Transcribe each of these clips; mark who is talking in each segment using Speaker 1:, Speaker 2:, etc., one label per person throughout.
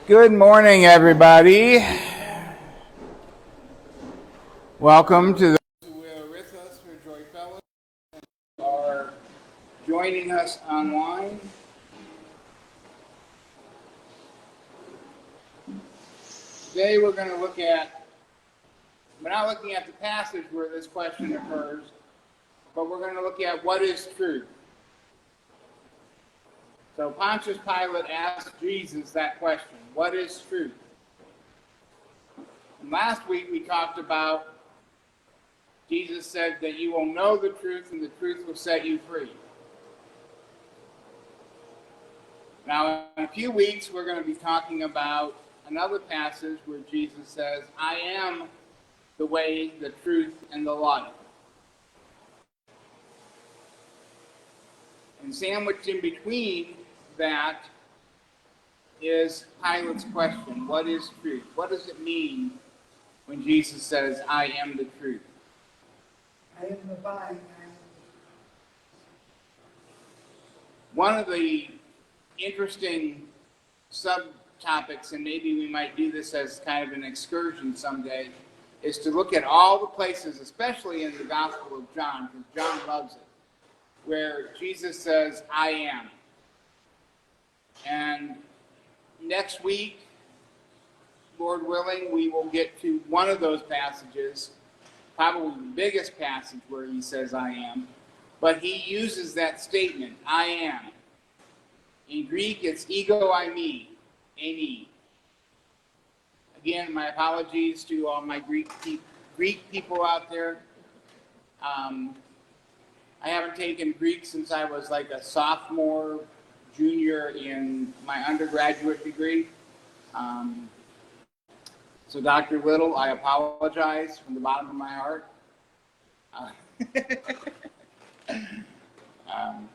Speaker 1: Good morning, everybody. Welcome to those who are with us for Joy Fellowship and are joining us online. Today we're going to we're not looking at the passage where this question occurs, but we're going to look at what is truth. So Pontius Pilate asked Jesus that question, what is truth? And last week we talked about Jesus said that you will know the truth and the truth will set you free. Now, in a few weeks, we're going to be talking about another passage where Jesus says, I am the way, the truth, and the life. And sandwiched in between that is Pilate's question, what is truth? What does it mean when Jesus says, I am the truth?
Speaker 2: I am the vine.
Speaker 1: One of the interesting subtopics, and maybe we might do this as kind of an excursion someday, is to look at all the places, especially in the Gospel of John, because John loves it, where Jesus says, I am. And next week, Lord willing, we will get to one of those passages, probably the biggest passage where he says, I am. But he uses that statement, I am. In Greek, it's ego eimi, eimi. Again, my apologies to all my Greek people out there. I haven't taken Greek since I was like a sophomore, junior in my undergraduate degree. So Dr. Little, I apologize from the bottom of my heart.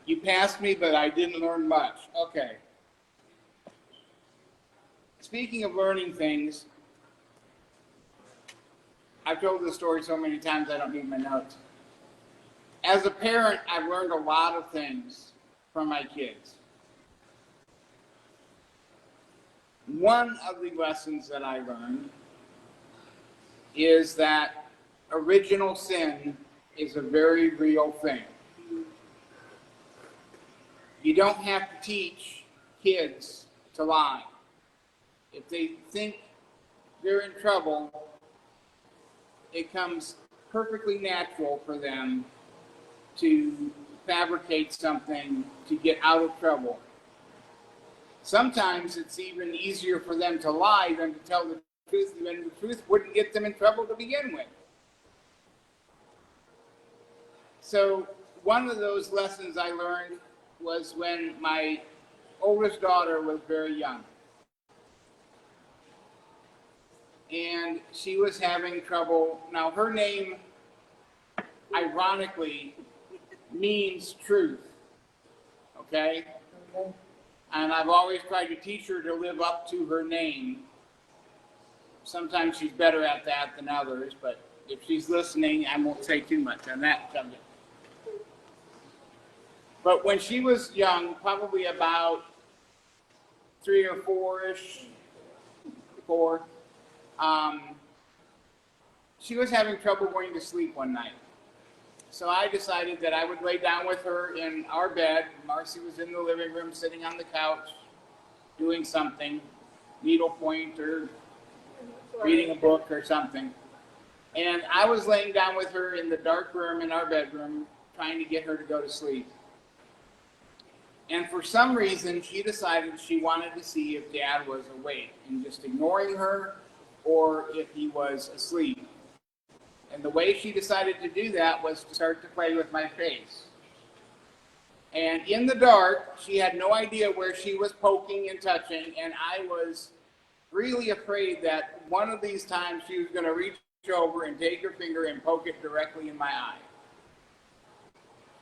Speaker 1: You passed me, but I didn't learn much. Okay. Speaking of learning things, I've told this story so many times I don't need my notes. As a parent, I've learned a lot of things from my kids. One of the lessons that I learned is that original sin is a very real thing. You don't have to teach kids to lie. If they think they're in trouble, it comes perfectly natural for them to fabricate something to get out of trouble. Sometimes it's even easier for them to lie than to tell the truth, when the truth wouldn't get them in trouble to begin with. So one of those lessons I learned was when my oldest daughter was very young. And she was having trouble. Now, her name, ironically, means truth. Okay? And I've always tried to teach her to live up to her name. Sometimes she's better at that than others, but if she's listening, I won't say too much on that subject. But when she was young, probably about 3 or 4-ish, she was having trouble going to sleep one night. So I decided that I would lay down with her in our bed. Marcy was in the living room, sitting on the couch, doing something, needlepoint or reading a book or something. And I was laying down with her in the dark room in our bedroom, trying to get her to go to sleep. And for some reason, she decided she wanted to see if Dad was awake and just ignoring her or if he was asleep. And the way she decided to do that was to start to play with my face. And in the dark, she had no idea where she was poking and touching, and I was really afraid that one of these times she was going to reach over and take her finger and poke it directly in my eye.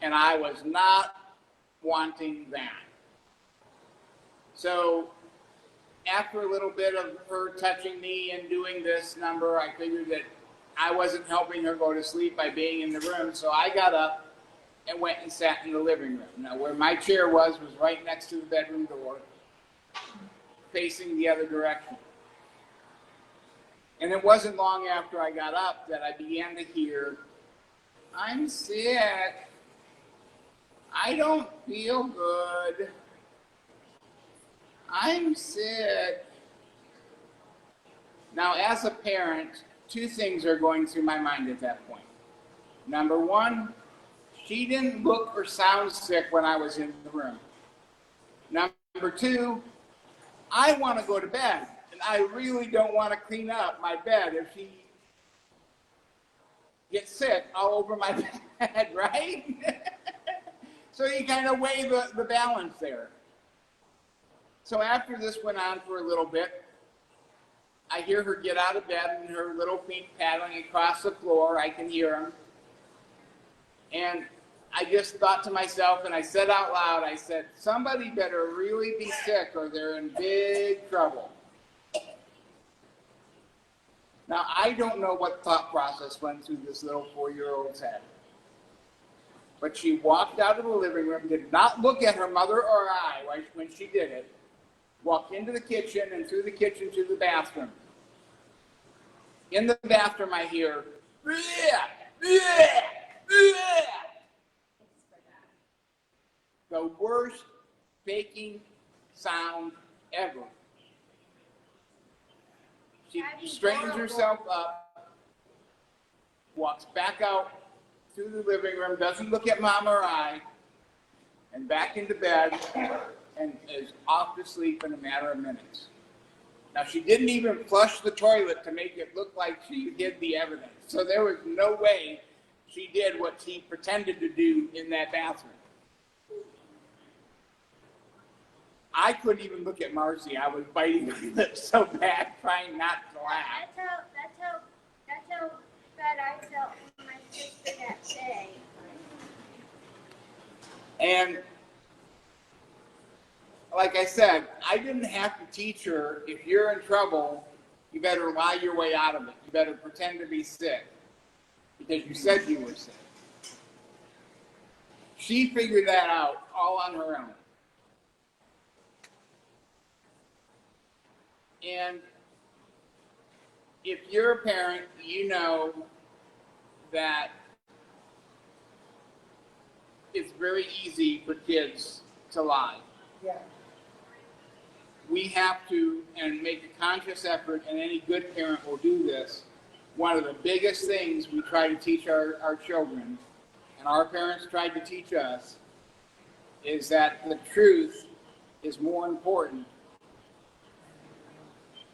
Speaker 1: And I was not wanting that. So after a little bit of her touching me and doing this number, I figured that I wasn't helping her go to sleep by being in the room, so I got up and went and sat in the living room. Now, where my chair was right next to the bedroom door. facing the other direction. And it wasn't long after I got up that I began to hear, "I'm sick. I don't feel good. I'm sick." Now, as a parent, two things are going through my mind at that point. Number one, she didn't look or sound sick when I was in the room. Number two, I want to go to bed, and I really don't want to clean up my bed if she gets sick all over my bed, right? So you kind of weigh the balance there. So after this went on for a little bit, I hear her get out of bed and her little feet paddling across the floor. I can hear them. And I just thought to myself, and I said out loud, I said, "Somebody better really be sick or they're in big trouble." Now, I don't know what thought process went through this little 4-year-old's head. But she walked out of the living room, did not look at her mother or I when she did it, walked into the kitchen and through the kitchen to the bathroom. In the bathroom, I hear, "Bleh, bleh, bleh." The worst baking sound ever. She straightens herself up, walks back out through the living room, doesn't look at Mom or I, and back into bed, and is off to sleep in a matter of minutes. Now, she didn't even flush the toilet to make it look like she hid the evidence. So there was no way she did what she pretended to do in that bathroom. I couldn't even look at Marcy. I was biting my lips so bad, trying not to laugh.
Speaker 3: That's how bad I felt for my sister that day.
Speaker 1: And like I said, I didn't have to teach her, if you're in trouble, you better lie your way out of it. You better pretend to be sick because you said you were sick. She figured that out all on her own. And if you're a parent, you know that it's very easy for kids to lie.
Speaker 2: Yeah.
Speaker 1: We have to, and make a conscious effort, and any good parent will do this. One of the biggest things we try to teach our children, and our parents tried to teach us, is that the truth is more important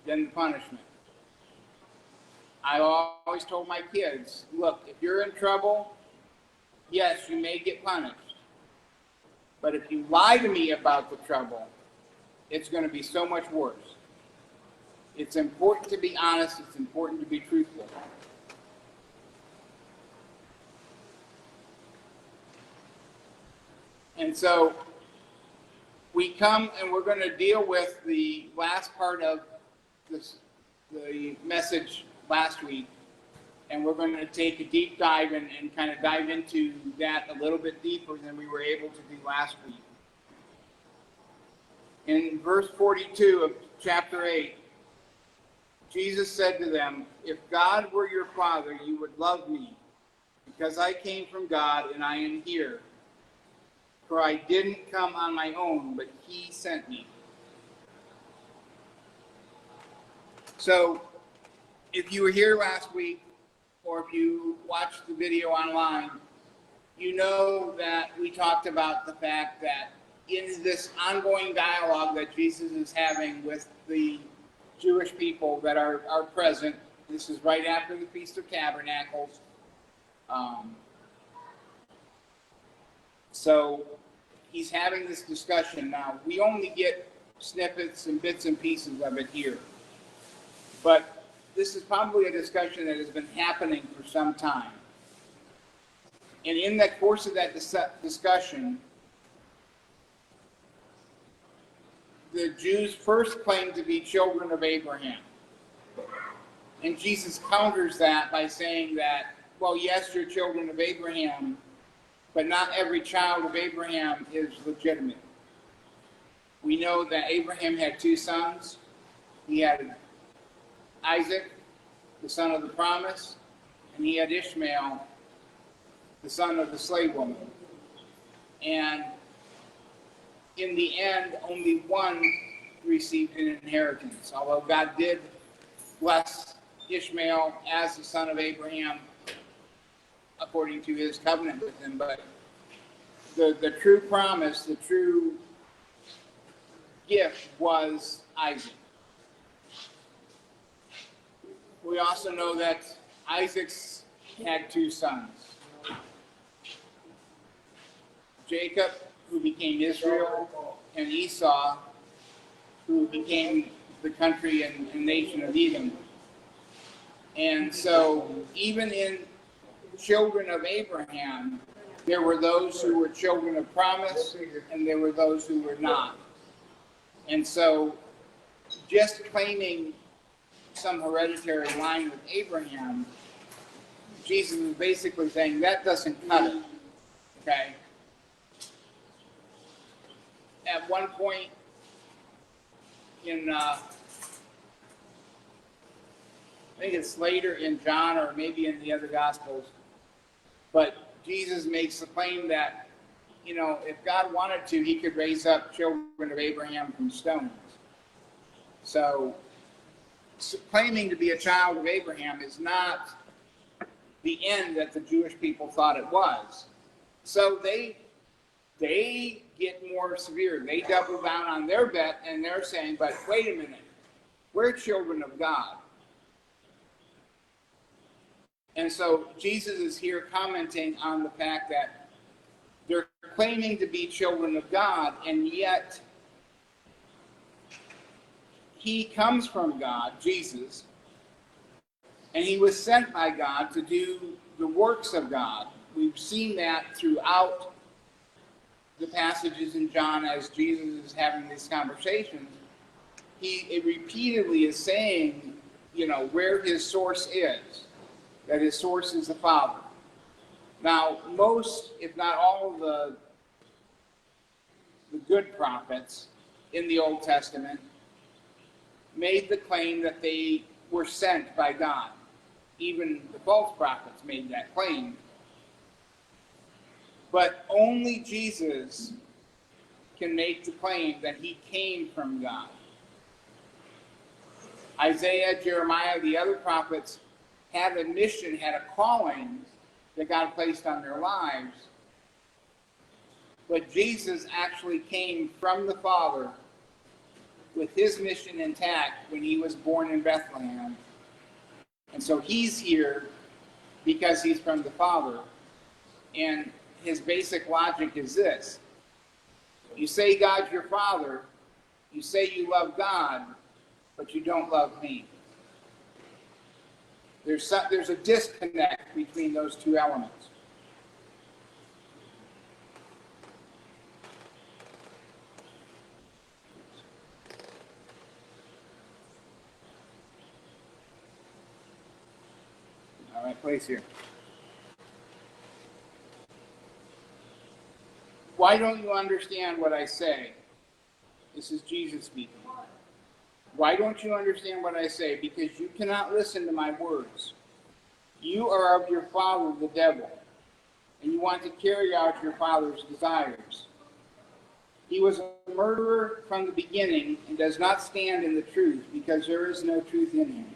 Speaker 1: than the punishment. I always told my kids, look, if you're in trouble, yes, you may get punished. But if you lie to me about the trouble, it's going to be so much worse. It's important to be honest. It's important to be truthful. And so we come and we're going to deal with the last part of the message last week. And we're going to take a deep dive and kind of dive into that a little bit deeper than we were able to do last week. In verse 42 of chapter 8, Jesus said to them, "If God were your Father, you would love me, because I came from God and I am here. For I didn't come on my own, but He sent me." So, if you were here last week, or if you watched the video online, you know that we talked about the fact that in this ongoing dialogue that Jesus is having with the Jewish people that are present, this is right after the Feast of Tabernacles. So he's having this discussion. Now, we only get snippets and bits and pieces of it here. But this is probably a discussion that has been happening for some time. And in the course of that discussion, the Jews first claimed to be children of Abraham. And Jesus counters that by saying that, well, yes, you're children of Abraham, but not every child of Abraham is legitimate. We know that Abraham had two sons. He had Isaac, the son of the promise, and he had Ishmael, the son of the slave woman. And in the end, only one received an inheritance, although God did bless Ishmael as the son of Abraham according to his covenant with him. But the true promise, the true gift was Isaac. We also know that Isaac's had two sons. Jacob, who became Israel, and Esau, who became the country and nation of Edom. And so even in children of Abraham, there were those who were children of promise, and there were those who were not. And so just claiming some hereditary line with Abraham, Jesus is basically saying that doesn't cut it. Okay? At one point in, I think it's later in John or maybe in the other Gospels, but Jesus makes the claim that, if God wanted to, he could raise up children of Abraham from stones. So claiming to be a child of Abraham is not the end that the Jewish people thought it was. So they get more severe. They double down on their bet, and they're saying, but wait a minute, we're children of God. And so Jesus is here commenting on the fact that they're claiming to be children of God, and yet he comes from God, Jesus, and he was sent by God to do the works of God. We've seen that throughout the passages in John as Jesus is having these conversations. He repeatedly is saying, where his source is, that his source is the Father. Now, most, if not all, of the good prophets in the Old Testament made the claim that they were sent by God. Even the false prophets made that claim. But only Jesus can make the claim that he came from God. Isaiah, Jeremiah, the other prophets had a mission, had a calling that God placed on their lives. But Jesus actually came from the Father with his mission intact when he was born in Bethlehem. And so he's here because he's from the Father. And his basic logic is this. You say God's your Father, you say you love God, but you don't love me. There's a disconnect between those two elements. All right, place here. Why don't you understand what I say? This is Jesus speaking. Why don't you understand what I say? Because you cannot listen to my words. You are of your father, the devil, and you want to carry out your father's desires. He was a murderer from the beginning and does not stand in the truth, because there is no truth in him.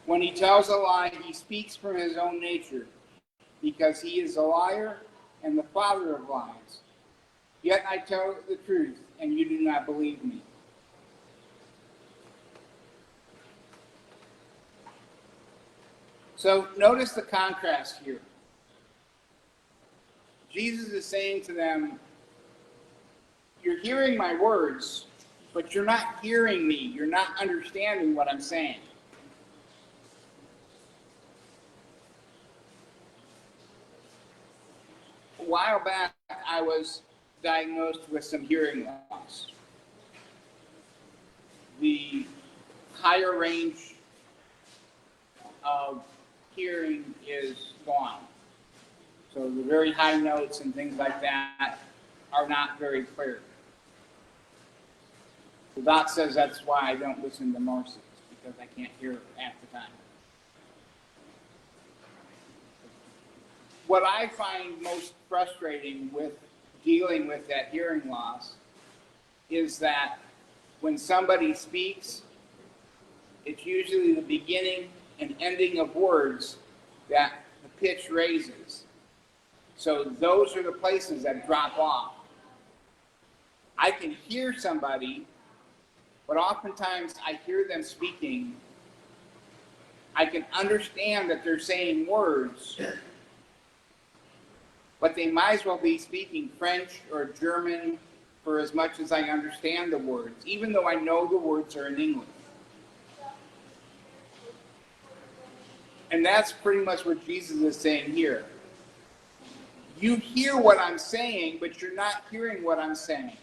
Speaker 1: When he tells a lie, he speaks from his own nature, because he is a liar and the father of lies. Yet I tell the truth, and you do not believe me. So notice the contrast here. Jesus is saying to them, you're hearing my words, but you're not hearing me. You're not understanding what I'm saying. A while back, I was diagnosed with some hearing loss. The higher range of hearing is gone. So the very high notes and things like that are not very clear. The doc says that's why I don't listen to Marcy, because I can't hear her half the time. What I find most frustrating with dealing with that hearing loss is that when somebody speaks, it's usually the beginning and ending of words that the pitch raises. So those are the places that drop off. I can hear somebody, but oftentimes I hear them speaking. I can understand that they're saying words, but they might as well be speaking French or German for as much as I understand the words, even though I know the words are in English. And that's pretty much what Jesus is saying here. You hear what I'm saying, but you're not hearing what I'm saying.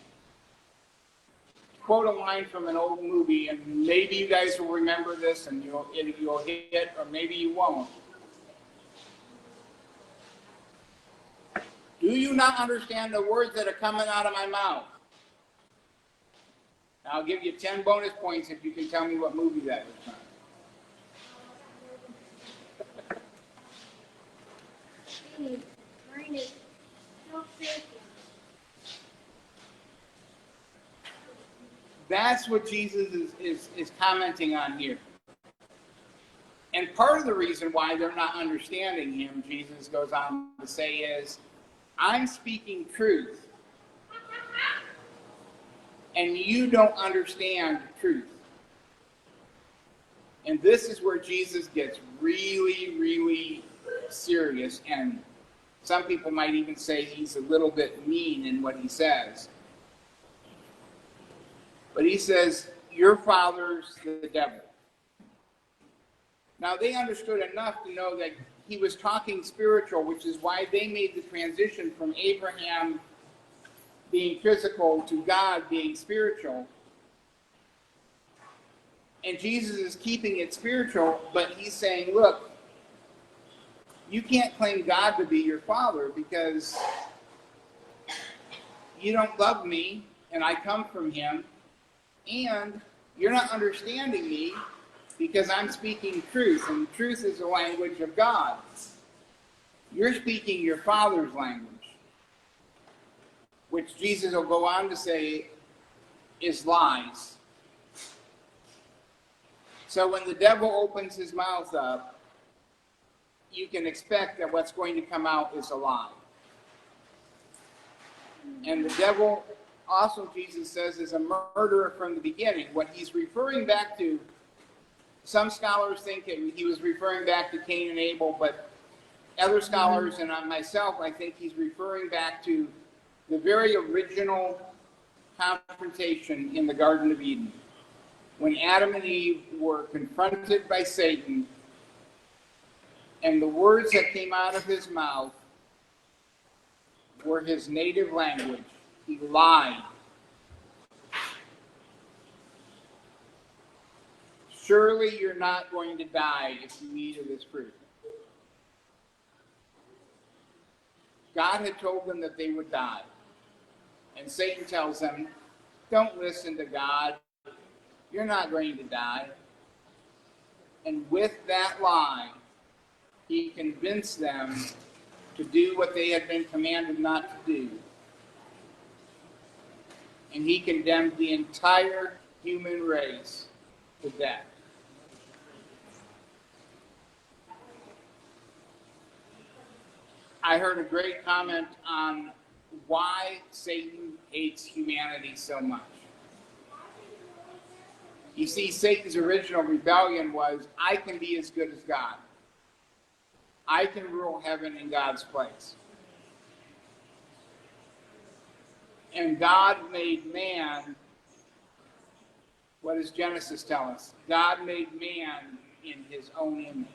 Speaker 1: Quote a line from an old movie, and maybe you guys will remember this and you'll hit it, or maybe you won't. Do you not understand the words that are coming out of my mouth? I'll give you 10 bonus points if you can tell me what movie that was from. That's what Jesus is commenting on here. And part of the reason why they're not understanding him, Jesus goes on to say, is I'm speaking truth, and you don't understand truth. And this is where Jesus gets really, really serious, and some people might even say he's a little bit mean in what he says. But he says, your father's the devil. Now, they understood enough to know that he was talking spiritual, which is why they made the transition from Abraham being physical to God being spiritual. And Jesus is keeping it spiritual, but he's saying, look, you can't claim God to be your father because you don't love me, and I come from him, and you're not understanding me because I'm speaking truth, and truth is the language of God. You're speaking your father's language, which Jesus will go on to say is lies. So when the devil opens his mouth up, you can expect that what's going to come out is a lie. And the devil, also Jesus says, is a murderer from the beginning. What he's referring back to, some scholars think he was referring back to Cain and Abel, but other scholars and myself, I think he's referring back to the very original confrontation in the Garden of Eden, when Adam and Eve were confronted by Satan, and the words that came out of his mouth were his native language. He lied. Surely you're not going to die if you eat of this fruit. God had told them that they would die. And Satan tells them, don't listen to God. You're not going to die. And with that lie, he convinced them to do what they had been commanded not to do. And he condemned the entire human race to death. I heard a great comment on why Satan hates humanity so much. You see, Satan's original rebellion was, I can be as good as God. I can rule heaven in God's place. And God made man, what does Genesis tell us? God made man in his own image.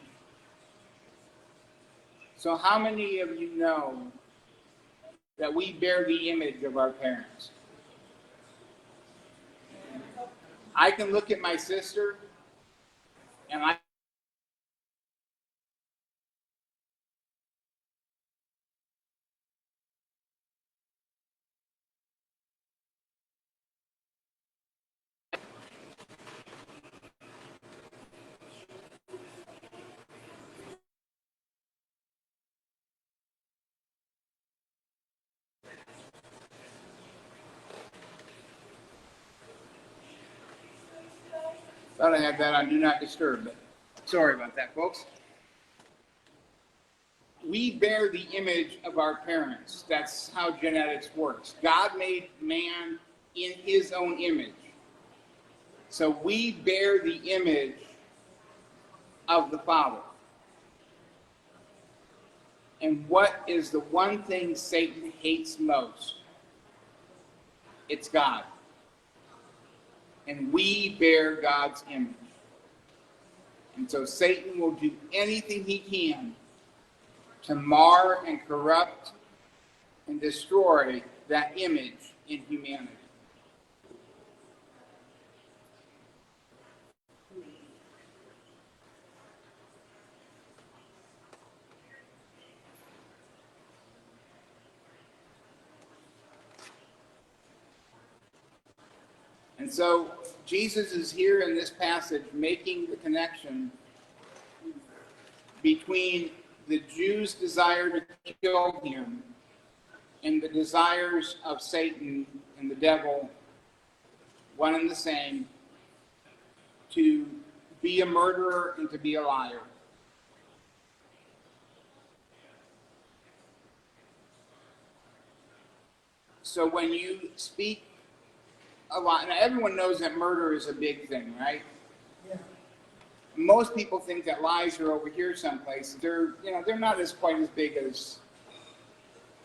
Speaker 1: So how many of you know that we bear the image of our parents? I can look at my sister and I Thought I had that on Do Not Disturb, but sorry about that, folks. We bear the image of our parents. That's how genetics works. God made man in his own image. So we bear the image of the Father. And what is the one thing Satan hates most? It's God. And we bear God's image. And so Satan will do anything he can to mar and corrupt and destroy that image in humanity. And so Jesus is here in this passage making the connection between the Jews' desire to kill him and the desires of Satan and the devil, one and the same, to be a murderer and to be a liar. So when you speak a lot, now everyone knows that murder is a big thing, right?
Speaker 2: Yeah.
Speaker 1: Most people think that lies are over here someplace. They're not as quite as big as,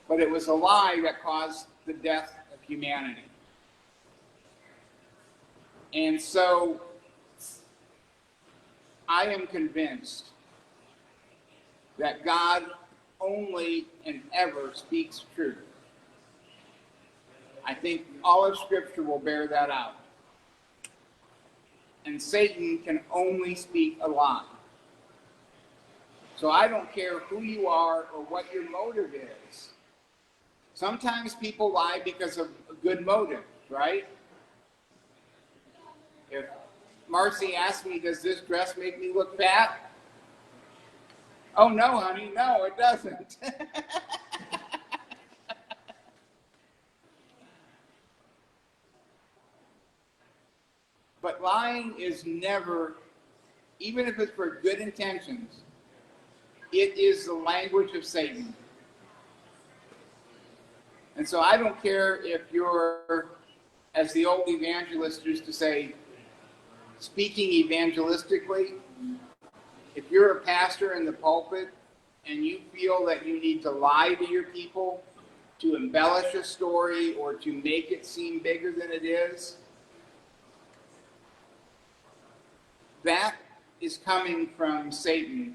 Speaker 1: but it was a lie that caused the death of humanity. And so I am convinced that God only and ever speaks truth. I think all of Scripture will bear that out. And Satan can only speak a lie. So I don't care who you are or what your motive is. Sometimes people lie because of a good motive, right? If Marcy asks me, does this dress make me look fat? Oh, no, honey, no, it doesn't. But lying is never, even if it's for good intentions, it is the language of Satan. And so I don't care if you're, as the old evangelist used to say, speaking evangelistically. If you're a pastor in the pulpit and you feel that you need to lie to your people, to embellish a story or to make it seem bigger than it is, that is coming from Satan,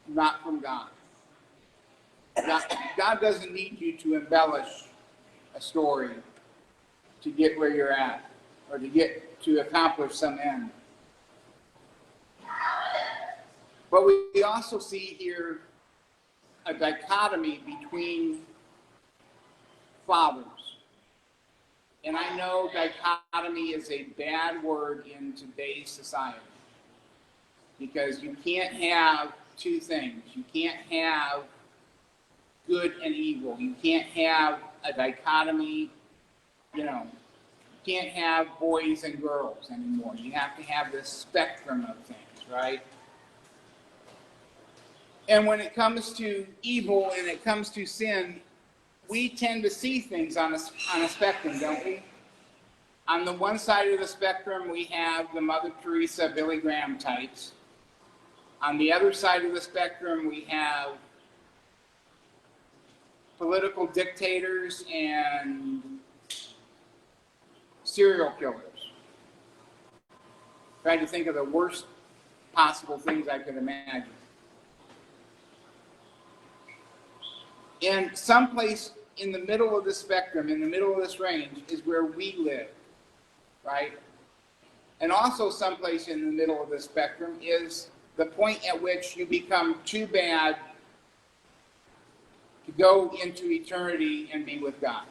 Speaker 1: not from God. God doesn't need you to embellish a story to get where you're at or to accomplish some end. But we also see here a dichotomy between fathers. And I know dichotomy is a bad word in today's society, because you can't have two things. You can't have good and evil. You can't have a dichotomy, you can't have boys and girls anymore. You have to have this spectrum of things, right? And when it comes to evil and it comes to sin, we tend to see things on a spectrum, don't we? On the one side of the spectrum, we have the Mother Teresa, Billy Graham types. On the other side of the spectrum, we have political dictators and serial killers. Trying to think of the worst possible things I could imagine. And someplace in the middle of the spectrum, in the middle of this range, is where we live, right? And also someplace in the middle of the spectrum is the point at which you become too bad to go into eternity and be with God.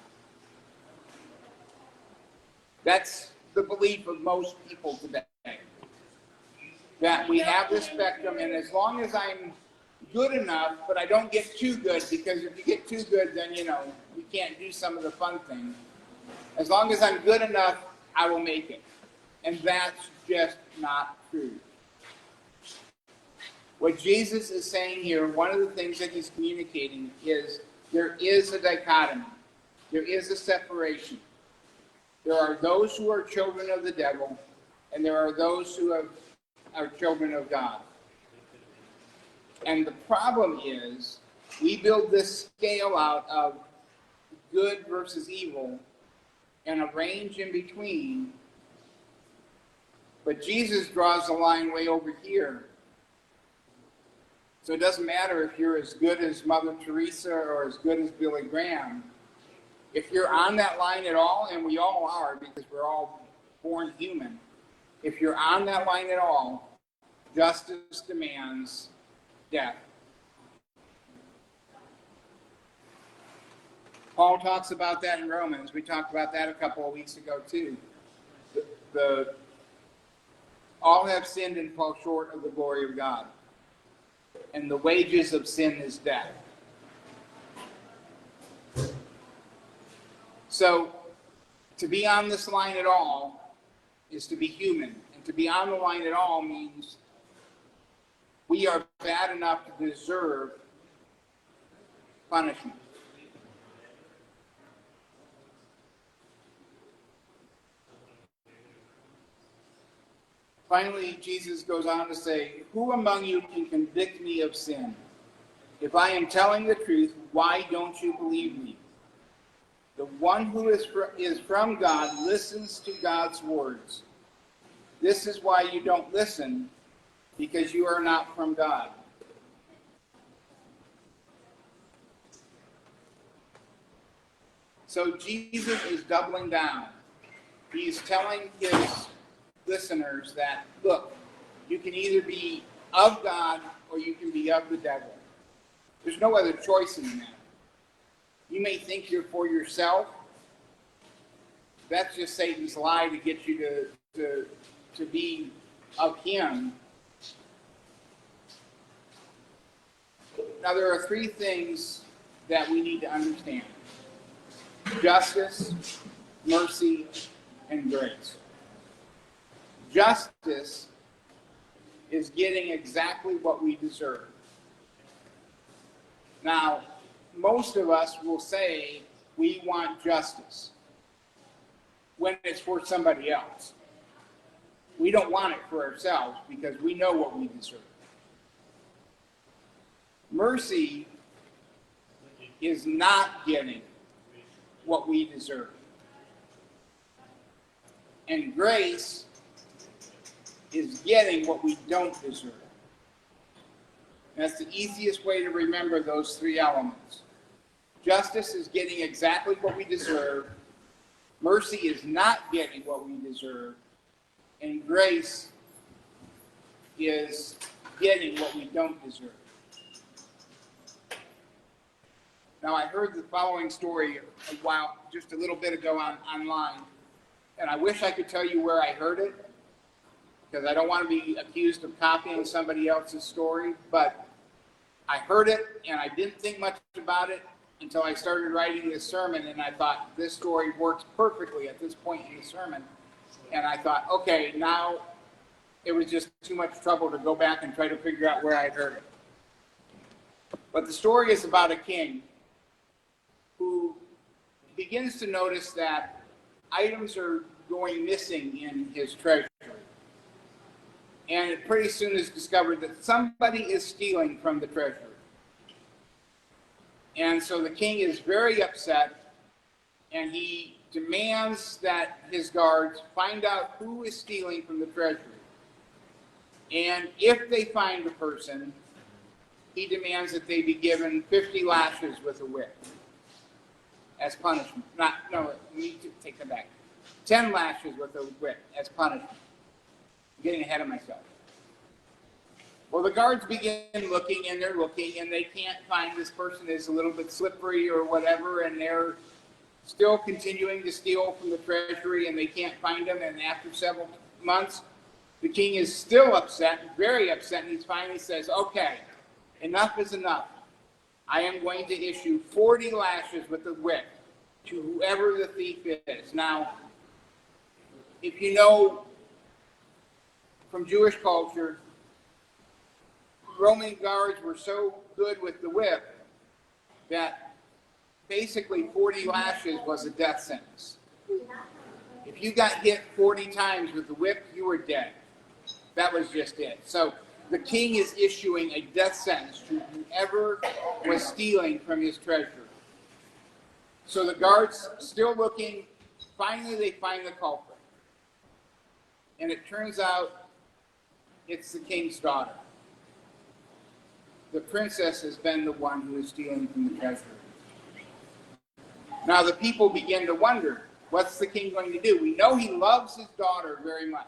Speaker 1: That's the belief of most people today. That we have this spectrum, and as long as I'm good enough, but I don't get too good, because if you get too good, then, you can't do some of the fun things. As long as I'm good enough, I will make it. And that's just not true. What Jesus is saying here, one of the things that he's communicating is there is a dichotomy. There is a separation. There are those who are children of the devil, and there are those who are children of God. And the problem is, we build this scale out of good versus evil and a range in between. But Jesus draws the line way over here. So it doesn't matter if you're as good as Mother Teresa or as good as Billy Graham. If you're on that line at all, and we all are because we're all born human, if you're on that line at all, justice demands death. Paul talks about that in Romans. We talked about that a couple of weeks ago too. All have sinned and fall short of the glory of God. And the wages of sin is death. So, to be on this line at all is to be human. And to be on the line at all means we are bad enough to deserve punishment. Finally, Jesus goes on to say, "Who among you can convict me of sin? If I am telling the truth, why don't you believe me? The one who is from God listens to God's words. This is why you don't listen, because you are not from God." So Jesus is doubling down. He's telling his listeners that, look, you can either be of God or you can be of the devil. There's no other choice in that. You may think you're for yourself. That's just Satan's lie to get you to be of him. Now, there are three things that we need to understand: justice, mercy, and grace. Justice is getting exactly what we deserve. Now, most of us will say we want justice when it's for somebody else. We don't want it for ourselves because we know what we deserve. Mercy is not getting what we deserve. And grace is getting what we don't deserve. That's the easiest way to remember those three elements. Justice is getting exactly what we deserve. Mercy is not getting what we deserve. And grace is getting what we don't deserve. Now, I heard the following story just a little bit ago online, and I wish I could tell you where I heard it, because I don't want to be accused of copying somebody else's story, but I heard it, and I didn't think much about it until I started writing this sermon, and I thought, this story works perfectly at this point in the sermon. And I thought, okay, now it was just too much trouble to go back and try to figure out where I'd heard it. But the story is about a king who begins to notice that items are going missing in his treasury. And it pretty soon is discovered that somebody is stealing from the treasury. And so the king is very upset, and he demands that his guards find out who is stealing from the treasury. And if they find the person, he demands that they be given 50 lashes with a whip as punishment. We need to take that back. 10 lashes with a whip as punishment. I'm getting ahead of myself. Well, the guards begin looking, and they're looking, and they can't find this person. Is a little bit slippery or whatever, and they're still continuing to steal from the treasury, and they can't find him. And after several months, the king is still upset, very upset, and he finally says, okay, enough is enough. I am going to issue 40 lashes with a whip to whoever the thief is. Now, if you know from Jewish culture, Roman guards were so good with the whip that basically 40 lashes was a death sentence. If you got hit 40 times with the whip, you were dead. That was just it. So the king is issuing a death sentence to whoever was stealing from his treasury. So the guards still looking, finally they find the culprit. And it turns out it's the king's daughter. The princess has been the one who is stealing from the treasury. Now the people begin to wonder, what's the king going to do? We know he loves his daughter very much.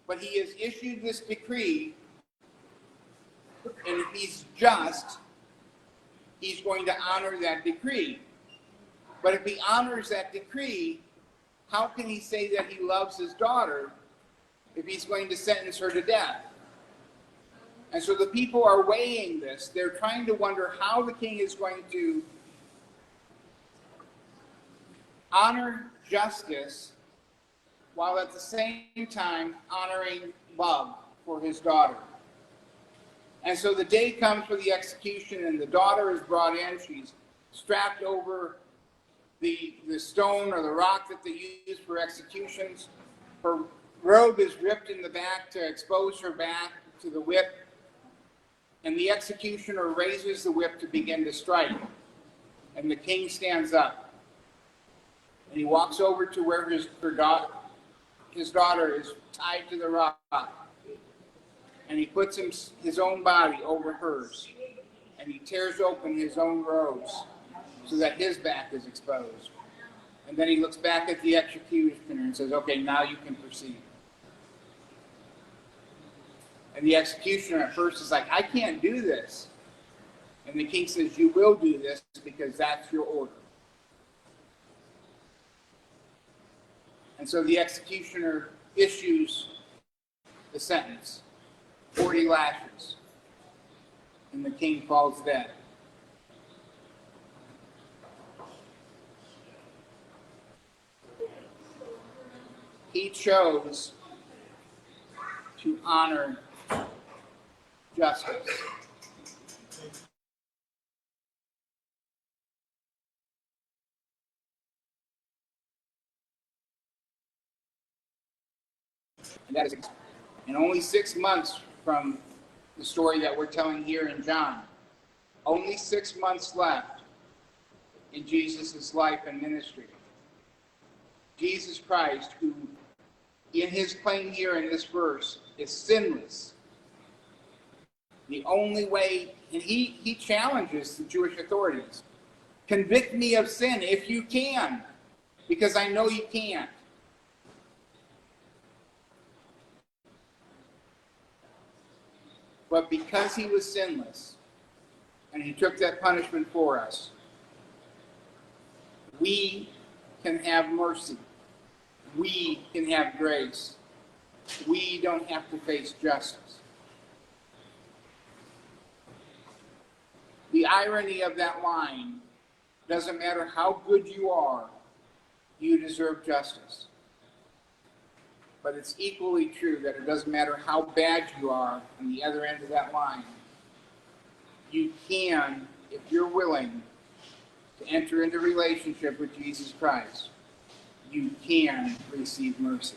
Speaker 1: But he has issued this decree, and if he's just, he's going to honor that decree. But if he honors that decree, how can he say that he loves his daughter if he's going to sentence her to death? And so the people are weighing this. They're trying to wonder how the king is going to honor justice while at the same time honoring love for his daughter. And so the day comes for the execution, and the daughter is brought in. She's strapped over the stone or the rock that they use for executions. Her robe is ripped in the back to expose her back to the whip. And the executioner raises the whip to begin to strike. And the king stands up. And he walks over to where his daughter is tied to the rock. And he puts his own body over hers. And he tears open his own robes so that his back is exposed. And then he looks back at the executioner and says, okay, now you can proceed. And the executioner at first is like, I can't do this. And the king says, you will do this because that's your order. And so the executioner issues the sentence, 40 lashes. And the king falls dead. He chose to honor justice. And that is, and only 6 months from the story that we're telling here in John, only 6 months left in Jesus' life and ministry. Jesus Christ, who in his claim here in this verse is sinless. The only way, and he challenges the Jewish authorities. Convict me of sin if you can, because I know you can't. But because he was sinless, and he took that punishment for us, we can have mercy. We can have grace. We don't have to face justice. The irony of that line, doesn't matter how good you are, you deserve justice. But it's equally true that it doesn't matter how bad you are on the other end of that line. You can, if you're willing to enter into relationship with Jesus Christ, you can receive mercy.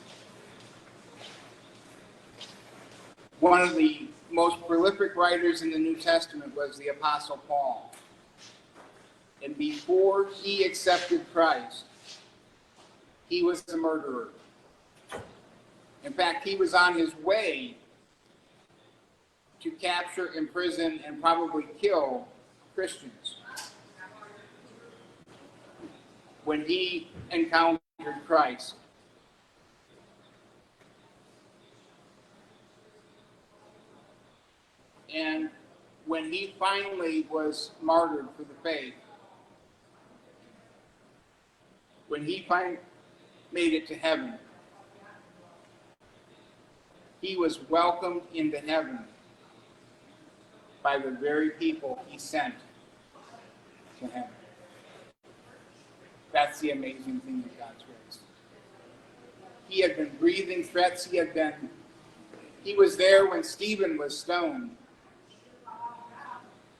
Speaker 1: One of the most prolific writers in the New Testament was the Apostle Paul. And before he accepted Christ, he was a murderer. In fact, he was on his way to capture, imprison, and probably kill Christians when he encountered Christ. And when he finally was martyred for the faith, when he finally made it to heaven, he was welcomed into heaven by the very people he sent to heaven. That's the amazing thing of God's grace. He had been breathing threats. He was there when Stephen was stoned.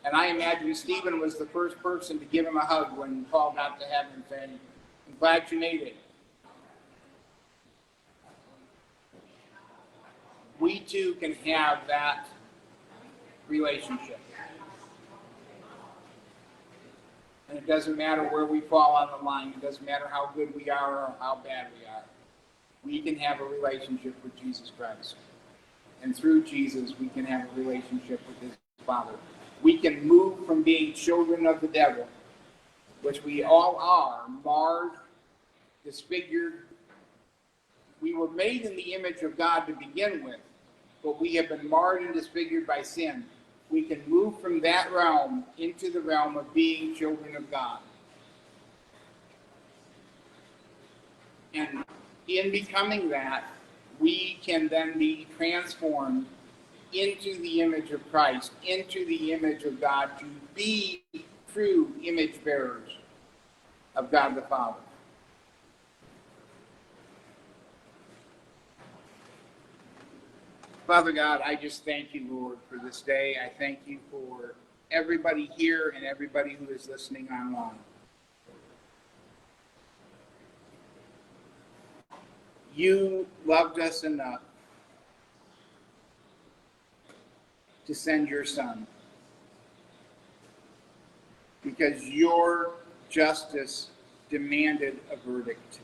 Speaker 1: And I imagine Stephen was the first person to give him a hug when Paul got to heaven, saying, I'm glad you made it. We too can have that relationship. And it doesn't matter where we fall on the line. It doesn't matter how good we are or how bad we are. We can have a relationship with Jesus Christ. And through Jesus, we can have a relationship with his Father. We can move from being children of the devil, which we all are, marred, disfigured. We were made in the image of God to begin with, but we have been marred and disfigured by sin. We can move from that realm into the realm of being children of God. And in becoming that, we can then be transformed into the image of Christ, into the image of God, to be true image bearers of God the Father. Father God, I just thank you, Lord, for this day. I thank you for everybody here and everybody who is listening online. You loved us enough to send your Son, because your justice demanded a verdict.